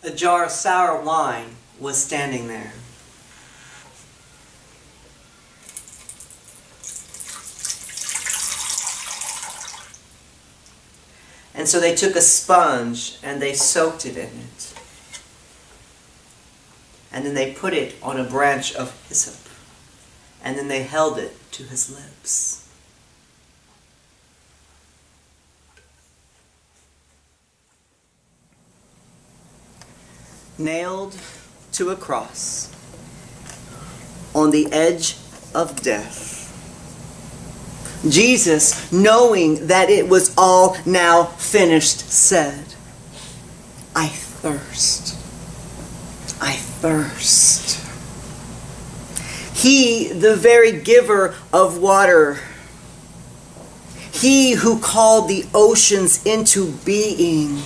A jar of sour wine was standing there. And so they took a sponge and they soaked it in it. And then they put it on a branch of hyssop. And then they held it to his lips. Nailed to a cross on the edge of death, Jesus, knowing that it was all now finished, said, "I thirst. I thirst." He, the very giver of water, he who called the oceans into being,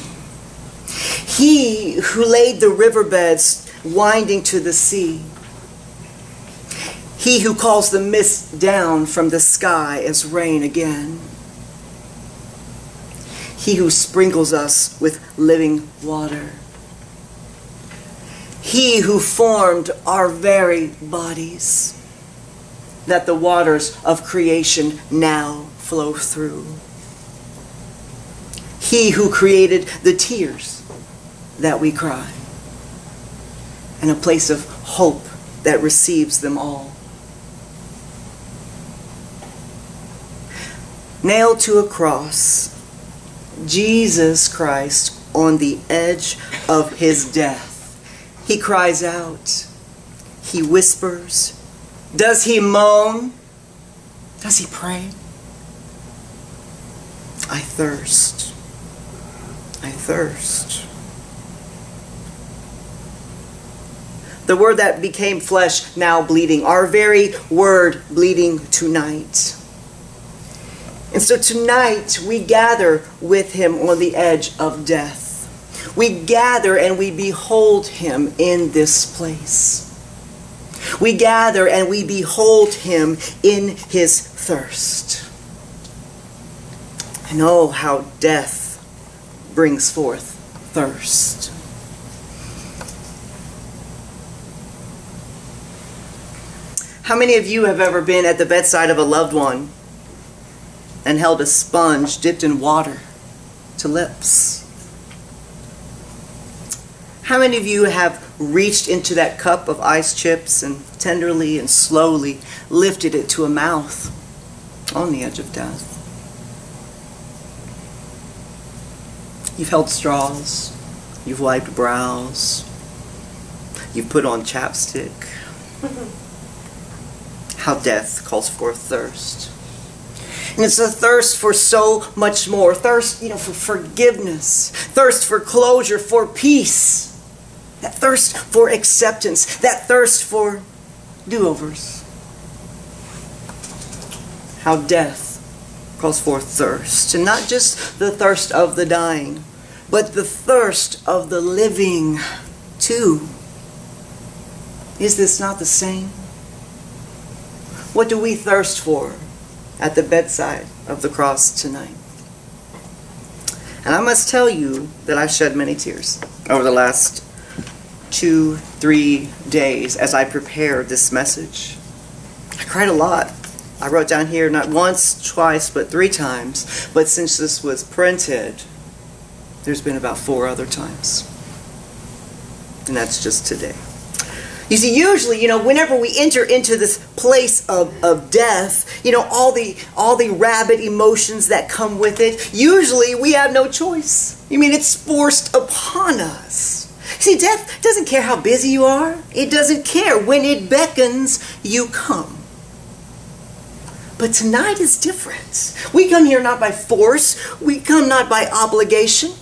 he who laid the riverbeds winding to the sea, he who calls the mist down from the sky as rain again, he who sprinkles us with living water, he who formed our very bodies, that the waters of creation now flow through, he who created the tears that we cry, and a place of hope that receives them all. Nailed to a cross, Jesus Christ on the edge of his death. He cries out. He whispers. Does he moan? Does he pray? I thirst. I thirst. The word that became flesh, now bleeding. Our very word bleeding tonight. And so tonight we gather with him on the edge of death. We gather and we behold him in this place. We gather and we behold him in his thirst. And oh, how death brings forth thirst. How many of you have ever been at the bedside of a loved one and held a sponge dipped in water to lips? How many of you have reached into that cup of ice chips and tenderly and slowly lifted it to a mouth on the edge of death? You've held straws, you've wiped brows, you've put on chapstick. How death calls forth thirst. And it's a thirst for so much more. Thirst, for forgiveness. Thirst for closure, for peace. That thirst for acceptance. That thirst for do-overs. How death calls forth thirst. And not just the thirst of the dying, but the thirst of the living too. Is this not the same? What do we thirst for at the bedside of the cross tonight? And I must tell you that I've shed many tears over the last 2-3 days as I prepared this message. I cried a lot. I wrote down here not once, twice, but 3 times. But since this was printed, there's been about 4 other times. And that's just today. You see, usually, whenever we enter into this place of death, all the rabid emotions that come with it, usually we have no choice. It's forced upon us. See, death doesn't care how busy you are. It doesn't care. When it beckons, you come. But tonight is different. We come here not by force. We come not by obligation.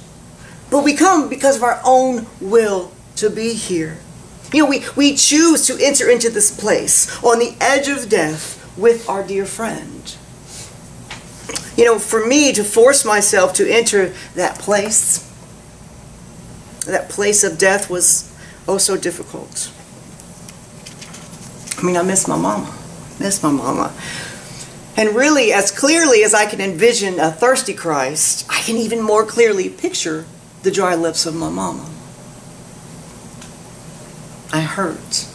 But we come because of our own will to be here. We choose to enter into this place on the edge of death with our dear friend. For me to force myself to enter that place of death was oh so difficult. I miss my mama. And really, as clearly as I can envision a thirsty Christ, I can even more clearly picture the dry lips of my mama. I hurt.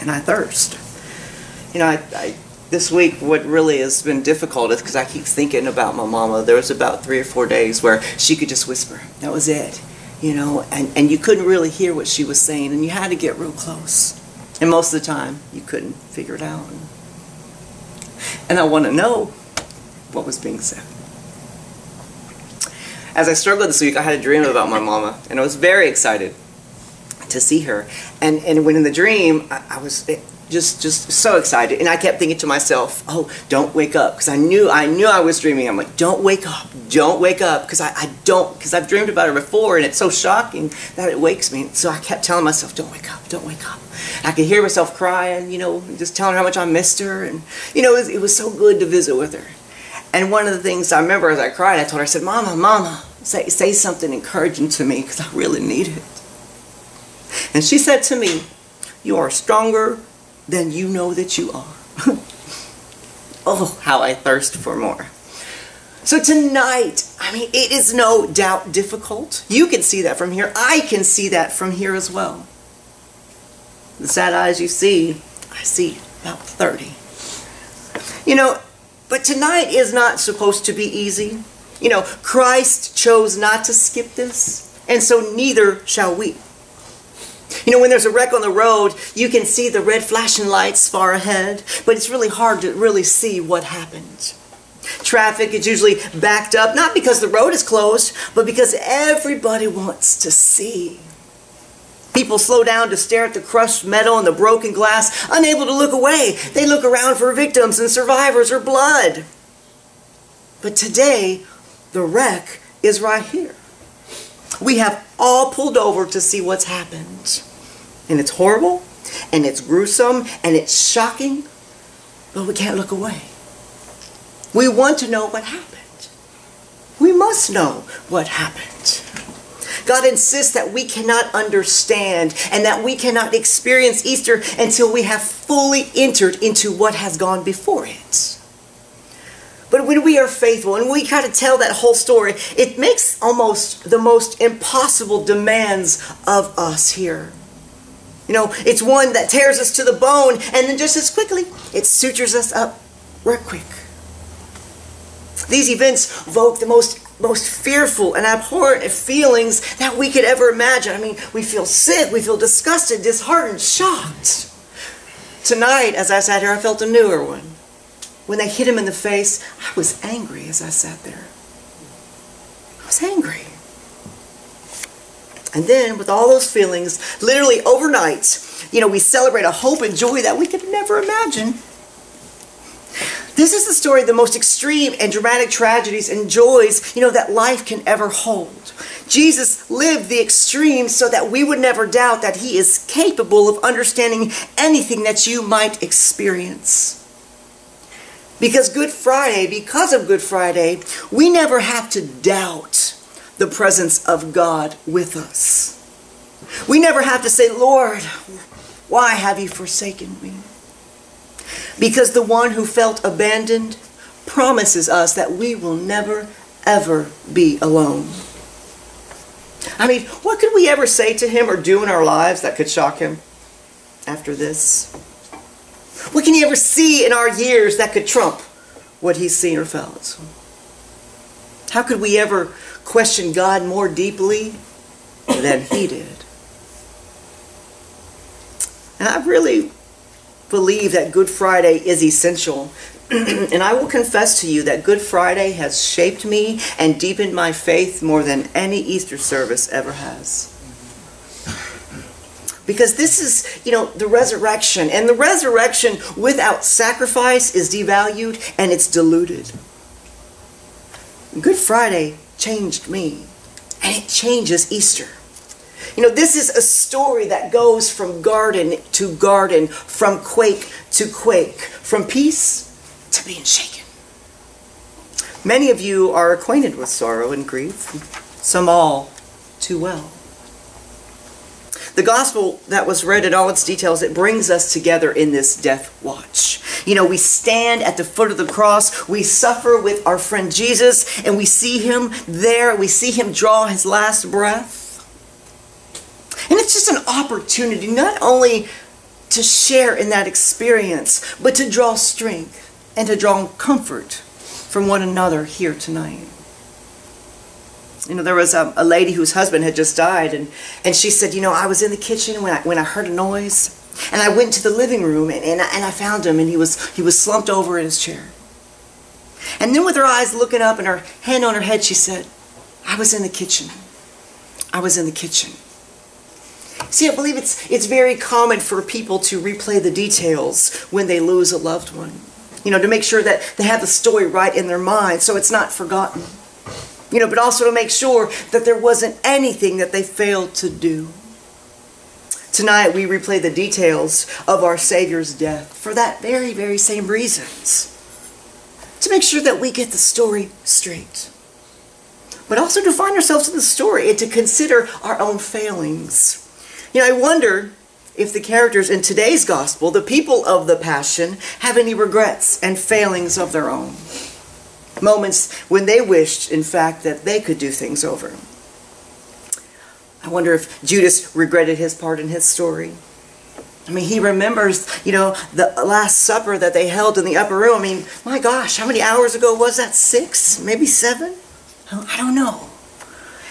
And I thirst. You know, I this week, what really has been difficult is because I keep thinking about my mama. There was about 3 or 4 days where she could just whisper. That was it. You know, and you couldn't really hear what she was saying, and you had to get real close. And most of the time, you couldn't figure it out. And I want to know what was being said. As I struggled this week, I had a dream about my mama, and I was very excited to see her. And when in the dream, I was just so excited, and I kept thinking to myself, oh, don't wake up, because I knew I was dreaming. I'm like, don't wake up, because because I've dreamed about her before, and it's so shocking that it wakes me. So I kept telling myself, don't wake up, don't wake up. I could hear myself crying, you know, just telling her how much I missed her, and you know, it was so good to visit with her. And one of the things I remember as I cried, I told her, I said, Mama, say something encouraging to me, because I really need it. And she said to me, you are stronger than you know that you are. Oh, how I thirst for more. So tonight, I mean, it is no doubt difficult. You can see that from here. I can see that from here as well. The sad eyes you see, I see about 30. You know, but tonight is not supposed to be easy. You know, Christ chose not to skip this, and so neither shall we. You know, when there's a wreck on the road, you can see the red flashing lights far ahead, but it's really hard to really see what happened. Traffic is usually backed up, not because the road is closed, but because everybody wants to see. People slow down to stare at the crushed metal and the broken glass, unable to look away. They look around for victims and survivors or blood. But today, the wreck is right here. We have all pulled over to see what's happened. And it's horrible, and it's gruesome, and it's shocking, but we can't look away. We want to know what happened. We must know what happened. God insists that we cannot understand and that we cannot experience Easter until we have fully entered into what has gone before it. But when we are faithful and we kind of tell that whole story, it makes almost the most impossible demands of us here. You know, it's one that tears us to the bone, and then just as quickly, it sutures us up real quick. These events evoke the most fearful and abhorrent feelings that we could ever imagine. I mean, we feel sick, we feel disgusted, disheartened, shocked. Tonight, as I sat here, I felt a newer one. When they hit him in the face, I was angry as I sat there. I was angry. And then, with all those feelings, literally overnight, you know, we celebrate a hope and joy that we could never imagine. This is the story of the most extreme and dramatic tragedies and joys, you know, that life can ever hold. Jesus lived the extremes so that we would never doubt that he is capable of understanding anything that you might experience. Because of Good Friday, we never have to doubt the presence of God with us. We never have to say, Lord, why have you forsaken me? Because the one who felt abandoned promises us that we will never, ever be alone. I mean, what could we ever say to him or do in our lives that could shock him after this? What can he ever see in our years that could trump what he's seen or felt? How could we ever question God more deeply than he did? And I really believe that Good Friday is essential. And I will confess to you that Good Friday has shaped me and deepened my faith more than any Easter service ever has. Because this is, you know, the resurrection. And the resurrection without sacrifice is devalued and it's diluted. Good Friday changed me. And it changes Easter. You know, this is a story that goes from garden to garden, from quake to quake, from peace to being shaken. Many of you are acquainted with sorrow and grief, some all too well. The gospel that was read in all its details, it brings us together in this death watch. You know, we stand at the foot of the cross, we suffer with our friend Jesus, and we see him there, we see him draw his last breath. And it's just an opportunity not only to share in that experience, but to draw strength and to draw comfort from one another here tonight. You know, there was a lady whose husband had just died, and she said, you know, I was in the kitchen when I heard a noise, and I went to the living room, and I found him, and he was slumped over in his chair. And then with her eyes looking up and her hand on her head, she said, I was in the kitchen. I was in the kitchen. See, I believe it's very common for people to replay the details when they lose a loved one. You know, to make sure that they have the story right in their mind so it's not forgotten. You know, but also to make sure that there wasn't anything that they failed to do. Tonight we replay the details of our Savior's death for that very, very same reasons. To make sure that we get the story straight. But also to find ourselves in the story and to consider our own failings. You know, I wonder if the characters in today's gospel, the people of the Passion, have any regrets and failings of their own. Moments when they wished, in fact, that they could do things over. I wonder if Judas regretted his part in his story. I mean, he remembers, you know, the Last Supper that they held in the upper room. I mean, my gosh, how many hours ago was that? 6? Maybe 7? I don't know.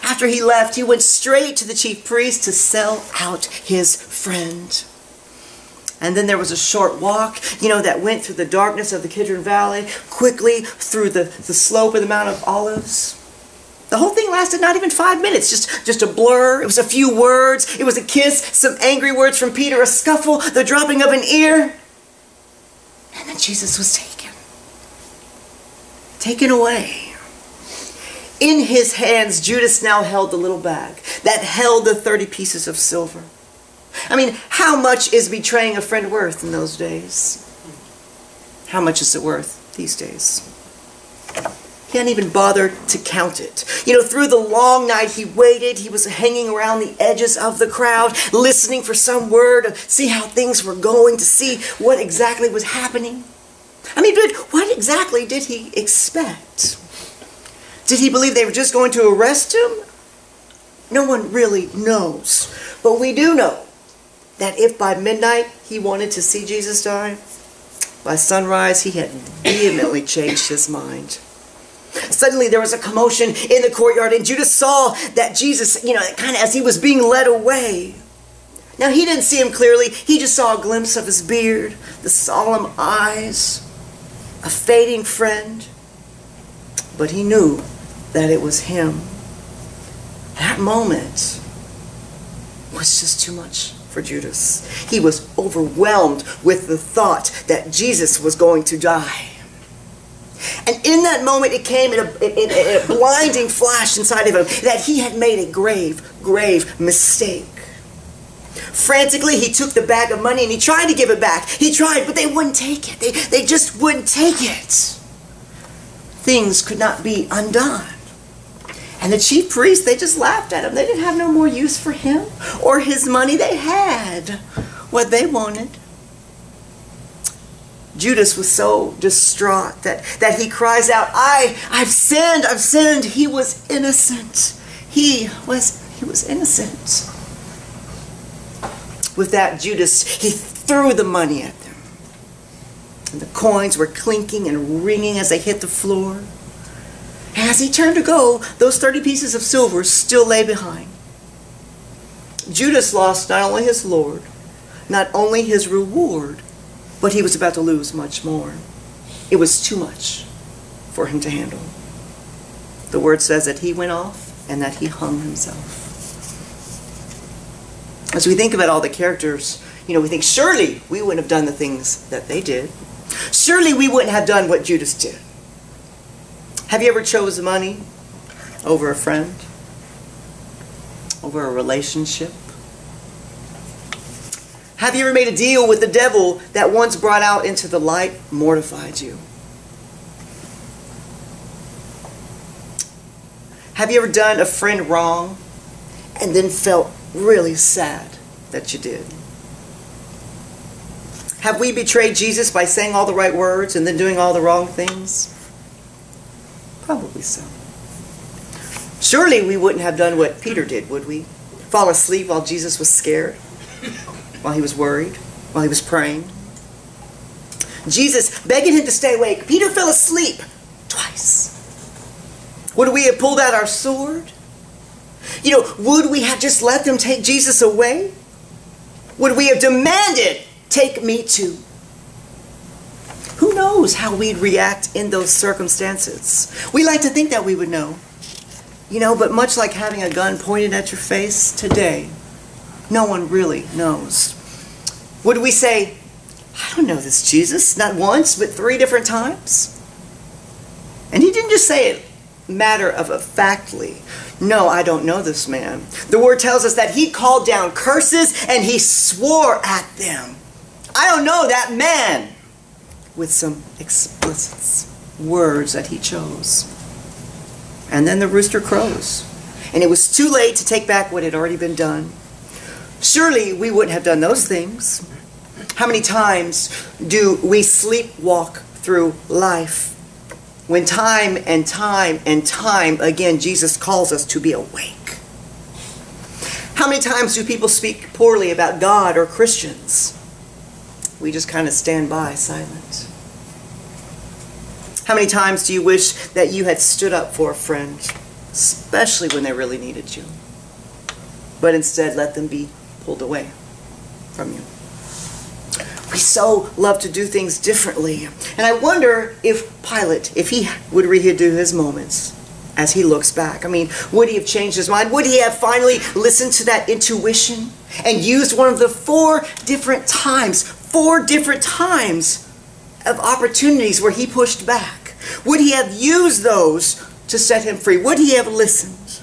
After he left, he went straight to the chief priest to sell out his friend. And then there was a short walk, you know, that went through the darkness of the Kidron Valley, quickly through the slope of the Mount of Olives. The whole thing lasted not even 5 minutes, just a blur. It was a few words. It was a kiss, some angry words from Peter, a scuffle, the dropping of an ear. And then Jesus was taken. Taken away. In his hands, Judas now held the little bag that held the 30 pieces of silver. I mean, how much is betraying a friend worth in those days? How much is it worth these days? He hadn't even bothered to count it. You know, through the long night he waited. He was hanging around the edges of the crowd, listening for some word to see how things were going, to see what exactly was happening. I mean, what exactly did he expect? Did he believe they were just going to arrest him? No one really knows. But we do know that if by midnight he wanted to see Jesus die, by sunrise he had vehemently changed his mind. Suddenly there was a commotion in the courtyard, and Judas saw that Jesus, you know, kind of as he was being led away. Now he didn't see him clearly. He just saw a glimpse of his beard, the solemn eyes, a fading friend. But he knew that it was him. That moment was just too much for Judas. He was overwhelmed with the thought that Jesus was going to die. And in that moment it came in a blinding flash inside of him that he had made a grave, grave mistake. Frantically he took the bag of money and he tried to give it back. He tried, but they wouldn't take it. They just wouldn't take it. Things could not be undone. And the chief priests, they just laughed at him. They didn't have no more use for him or his money. They had what they wanted. Judas was so distraught that he cries out, I've sinned, I've sinned. He was innocent. He was innocent. With that, Judas, he threw the money at them. And the coins were clinking and ringing as they hit the floor. And as he turned to go, those 30 pieces of silver still lay behind. Judas lost not only his Lord, not only his reward, but he was about to lose much more. It was too much for him to handle. The word says that he went off and that he hung himself. As we think about all the characters, you know, we think surely we wouldn't have done the things that they did. Surely we wouldn't have done what Judas did. Have you ever chose money over a friend? Over a relationship? Have you ever made a deal with the devil that once brought out into the light mortified you? Have you ever done a friend wrong and then felt really sad that you did? Have we betrayed Jesus by saying all the right words and then doing all the wrong things? Probably so. Surely we wouldn't have done what Peter did, would we? fall asleep while Jesus was scared, while he was worried, while he was praying. Jesus begging him to stay awake. Peter fell asleep twice. Would we have pulled out our sword? Would we have just let them take Jesus away? Would we have demanded, take me too? Who knows how we'd react in those circumstances? We like to think that we would know. But much like having a gun pointed at your face today, no one really knows. Would we say, I don't know this Jesus, not once, but 3 different times? And he didn't just say it matter of factly. No, I don't know this man. The word tells us that he called down curses and he swore at them. I don't know that man, with some explicit words that he chose. And then the rooster crows. And it was too late to take back what had already been done. Surely we wouldn't have done those things. How many times do we sleepwalk through life when time and time and time again Jesus calls us to be awake? How many times do people speak poorly about God or Christians? We just kind of stand by silent. How many times do you wish that you had stood up for a friend, especially when they really needed you, but instead let them be pulled away from you? We so love to do things differently. And I wonder if Pilate, if he would redo his moments as he looks back. Would he have changed his mind? Would he have finally listened to that intuition and used one of the 4 different times of opportunities where he pushed back? Would he have used those to set him free? Would he have listened?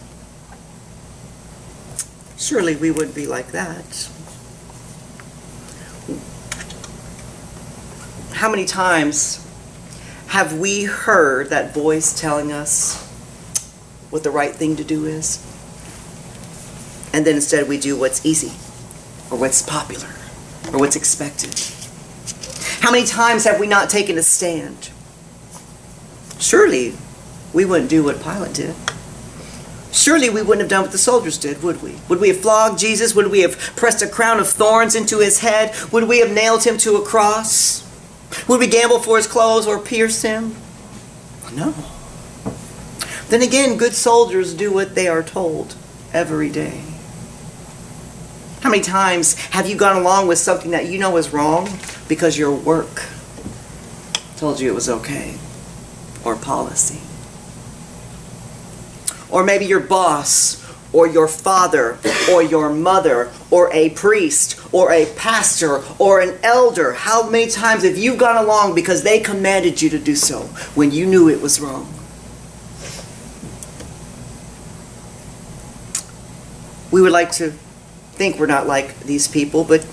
Surely we wouldn't be like that. How many times have we heard that voice telling us what the right thing to do is? And then instead we do what's easy, or what's popular, or what's expected. How many times have we not taken a stand? Surely we wouldn't do what Pilate did. Surely we wouldn't have done what the soldiers did, would we? Would we have flogged Jesus? Would we have pressed a crown of thorns into his head? Would we have nailed him to a cross? Would we gamble for his clothes or pierce him? No. Then again, good soldiers do what they are told every day. How many times have you gone along with something that you know is wrong because your work told you it was okay, or policy? Or maybe your boss, or your father, or your mother, or a priest, or a pastor, or an elder. How many times have you gone along because they commanded you to do so when you knew it was wrong? We would like to think we're not like these people, but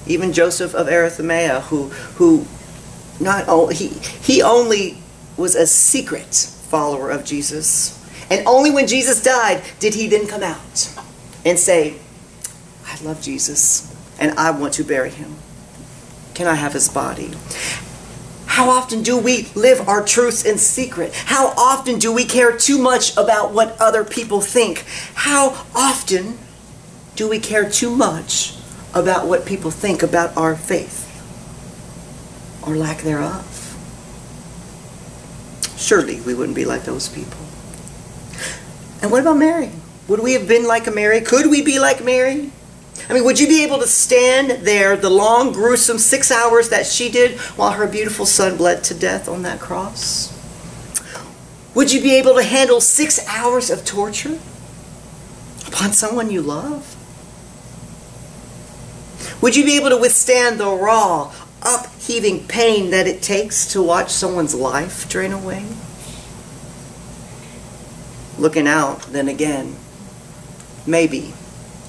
even Joseph of Arimathea, who not only he only was a secret follower of Jesus, and only when Jesus died did he then come out and say, I love Jesus and I want to bury him. Can I have his body? How often do we live our truths in secret? How often do we care too much about what other people think? How often do we care too much about what people think about our faith or lack thereof? Surely we wouldn't be like those people. And what about Mary? Would we have been like a Mary? Could we be like Mary? Would you be able to stand there the long, gruesome 6 hours that she did while her beautiful son bled to death on that cross? Would you be able to handle 6 hours of torture upon someone you love? Would you be able to withstand the raw, upheaving pain that it takes to watch someone's life drain away? Looking out, then again, maybe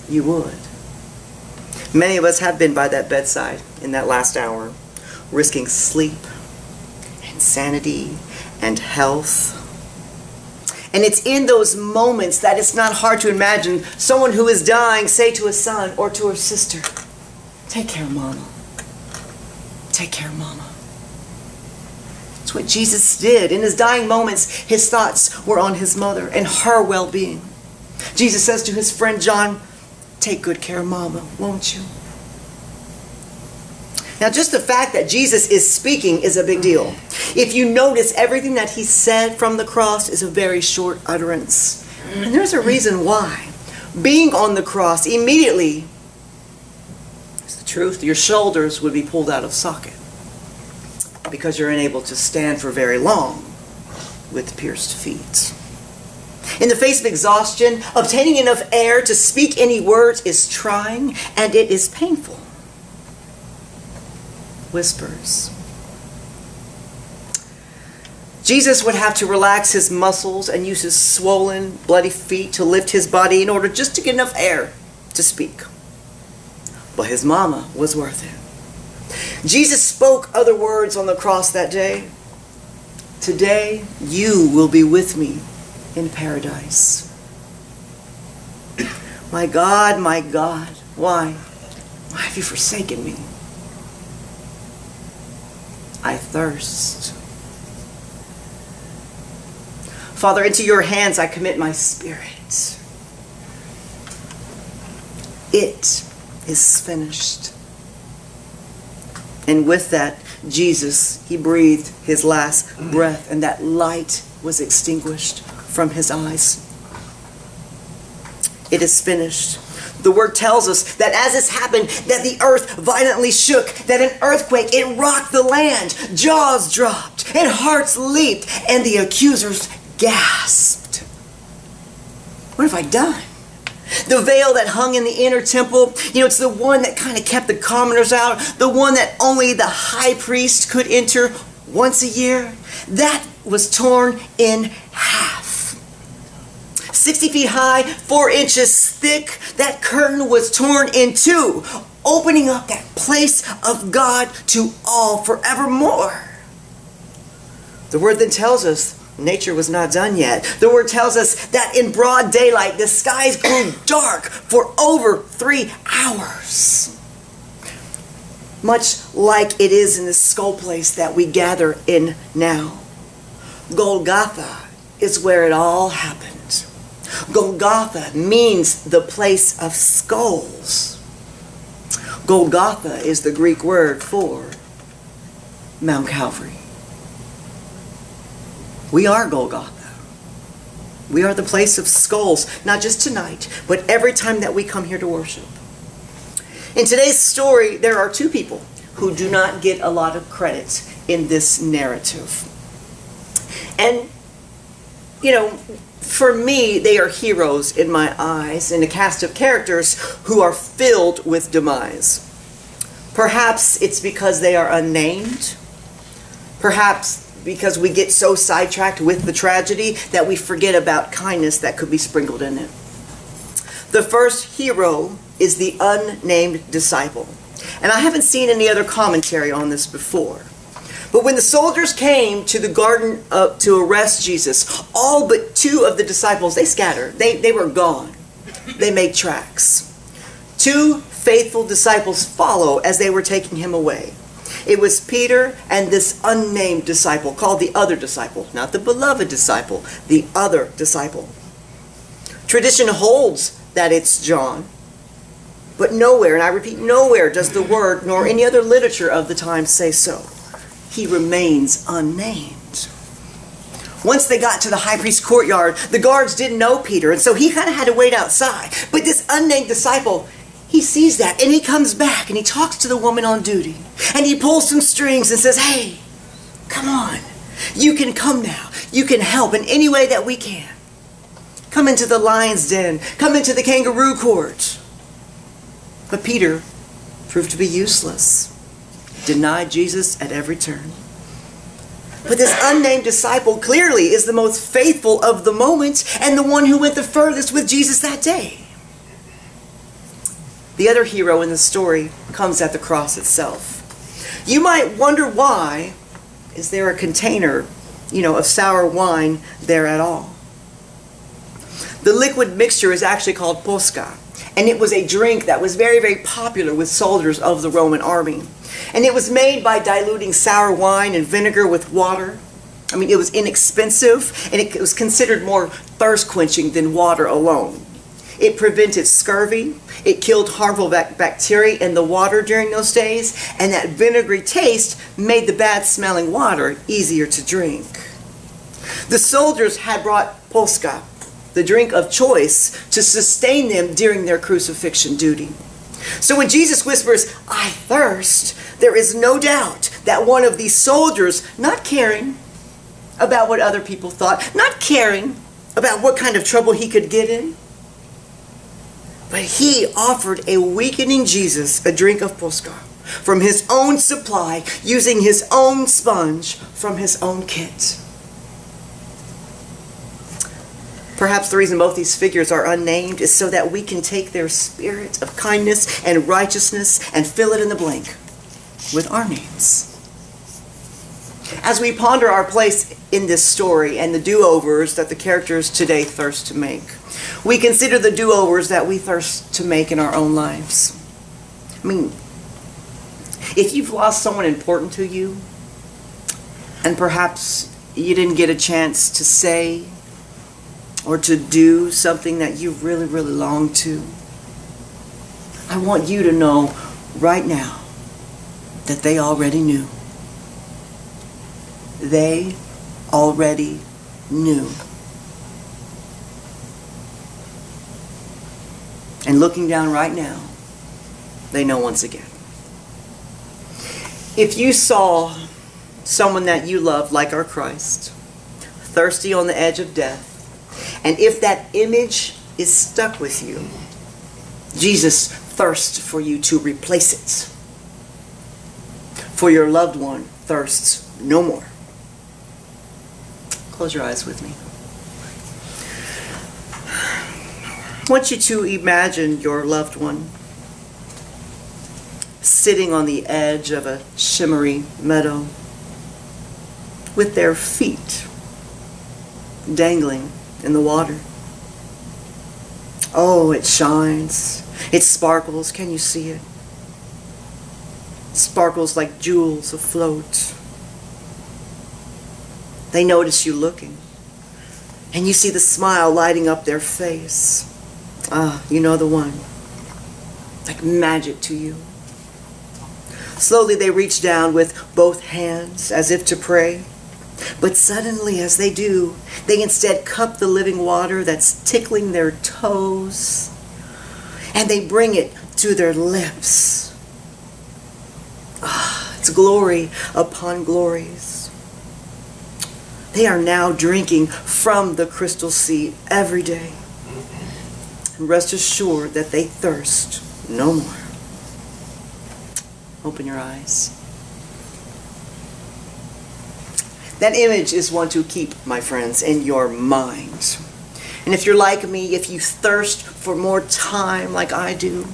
you would. Many of us have been by that bedside in that last hour, risking sleep and sanity and health. And it's in those moments that it's not hard to imagine someone who is dying say to a son or to a sister, take care, Mama. Take care, Mama. It's what Jesus did. In his dying moments, his thoughts were on his mother and her well-being. Jesus says to his friend John, take good care of Mama, won't you? Now, just the fact that Jesus is speaking is a big deal. If you notice, everything that he said from the cross is a very short utterance. And there's a reason why. Being on the cross, immediately, it's the truth, your shoulders would be pulled out of socket because you're unable to stand for very long with pierced feet. In the face of exhaustion, obtaining enough air to speak any words is trying, and it is painful. Whispers. Jesus would have to relax his muscles and use his swollen, bloody feet to lift his body in order just to get enough air to speak. But his mama was worth it. Jesus spoke other words on the cross that day. Today, you will be with me in paradise. My God, why have you forsaken me? I thirst. Father, into your hands I commit my spirit. It is finished. And with that, Jesus, he breathed his last breath, and that light was extinguished from his eyes. It is finished. The word tells us that as this happened, that the earth violently shook, that an earthquake, it rocked the land, jaws dropped, and hearts leaped, and the accusers gasped. What have I done? The veil that hung in the inner temple, it's the one that kind of kept the commoners out, the one that only the high priest could enter once a year, that was torn in half. 60 feet high, 4 inches thick, that curtain was torn in two, opening up that place of God to all forevermore. The word then tells us nature was not done yet. The word tells us that in broad daylight, the skies grew dark for over 3 hours. Much like it is in this skull place that we gather in now. Golgotha is where it all happened. Golgotha means the place of skulls. Golgotha is the Greek word for Mount Calvary. We are Golgotha. We are the place of skulls, not just tonight, but every time that we come here to worship. In today's story, there are two people who do not get a lot of credit in this narrative. And, for me, they are heroes in my eyes, in a cast of characters who are filled with demise. Perhaps it's because they are unnamed. Perhaps because we get so sidetracked with the tragedy that we forget about kindness that could be sprinkled in it. The first hero is the unnamed disciple. And I haven't seen any other commentary on this before. But when the soldiers came to the garden to arrest Jesus, all but 2 of the disciples, they scattered. They were gone. They made tracks. 2 faithful disciples follow as they were taking him away. It was Peter and this unnamed disciple, called the other disciple, not the beloved disciple, the other disciple. Tradition holds that it's John, but nowhere, and I repeat, nowhere does the word nor any other literature of the time say so. He remains unnamed. Once they got to the high priest's courtyard, the guards didn't know Peter, and so he kind of had to wait outside. But this unnamed disciple, he sees that, and he comes back, and he talks to the woman on duty. And he pulls some strings and says, hey, come on. You can come now. You can help in any way that we can. Come into the lion's den. Come into the kangaroo court. But Peter proved to be useless. Denied Jesus at every turn. But this unnamed disciple clearly is the most faithful of the moment and the one who went the furthest with Jesus that day. The other hero in the story comes at the cross itself. You might wonder why is there a container, of sour wine there at all. The liquid mixture is actually called posca, and it was a drink that was very, very popular with soldiers of the Roman army. And it was made by diluting sour wine and vinegar with water. It was inexpensive, and it was considered more thirst-quenching than water alone. It prevented scurvy. It killed harmful bacteria in the water during those days. And that vinegary taste made the bad-smelling water easier to drink. The soldiers had brought polska, the drink of choice, to sustain them during their crucifixion duty. So when Jesus whispers, "I thirst," there is no doubt that one of these soldiers, not caring about what other people thought, not caring about what kind of trouble he could get in, but he offered a weakening Jesus a drink of polska from his own supply, using his own sponge from his own kit. Perhaps the reason both these figures are unnamed is so that we can take their spirit of kindness and righteousness and fill it in the blank with our names. As we ponder our place in this story and the do-overs that the characters today thirst to make, we consider the do-overs that we thirst to make in our own lives. I mean, if you've lost someone important to you, and perhaps you didn't get a chance to say or to do something that you really, really long to, I want you to know right now that they already knew. They already knew. And looking down right now, they know once again. If you saw someone that you loved, like our Christ, thirsty on the edge of death, and if that image is stuck with you, Jesus thirsts for you to replace it. For your loved one thirsts no more. Close your eyes with me. I want you to imagine your loved one sitting on the edge of a shimmery meadow with their feet dangling in the water. Oh, it shines. It sparkles. Can you see it? It sparkles like jewels afloat. They notice you looking, and you see the smile lighting up their face. Ah, you know the one. Like magic to you. Slowly they reach down with both hands as if to pray. But suddenly, as they do, they instead cup the living water that's tickling their toes, and they bring it to their lips. Ah, it's glory upon glories. They are now drinking from the crystal sea every day. And rest assured that they thirst no more. Open your eyes. That image is one to keep, my friends, in your mind. And if you're like me, if you thirst for more time like I do,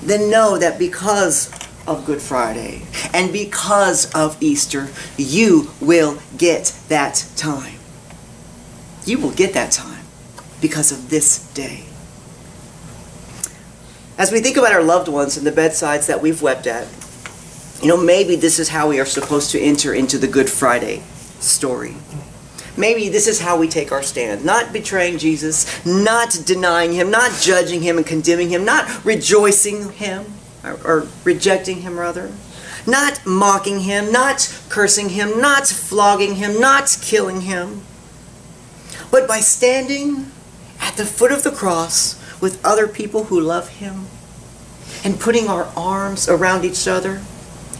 then know that because of Good Friday and because of Easter, you will get that time. You will get that time because of this day. As we think about our loved ones and the bedsides that we've wept at, you know, maybe this is how we are supposed to enter into the Good Friday story. Maybe this is how we take our stand. Not betraying Jesus, not denying him, not judging him and condemning him, not rejoicing him, or rejecting him rather, not mocking him, not cursing him, not flogging him, not killing him, but by standing at the foot of the cross with other people who love him and putting our arms around each other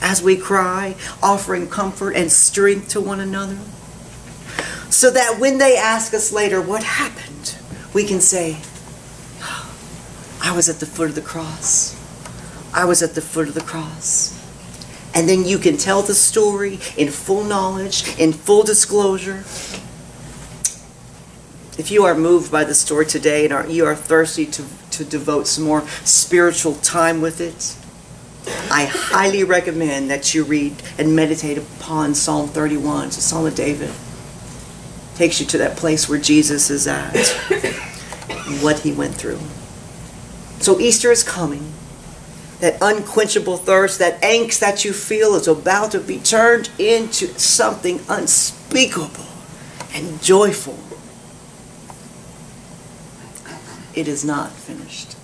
as we cry, offering comfort and strength to one another, so that when they ask us later what happened, we can say, I was at the foot of the cross. I was at the foot of the cross. And then you can tell the story in full knowledge, in full disclosure. If you are moved by the story today and you are thirsty to devote some more spiritual time with it, I highly recommend that you read and meditate upon Psalm 31, it's a Psalm of David. It takes you to that place where Jesus is at, and what he went through. So Easter is coming. That unquenchable thirst, that angst that you feel is about to be turned into something unspeakable and joyful. it is not finished.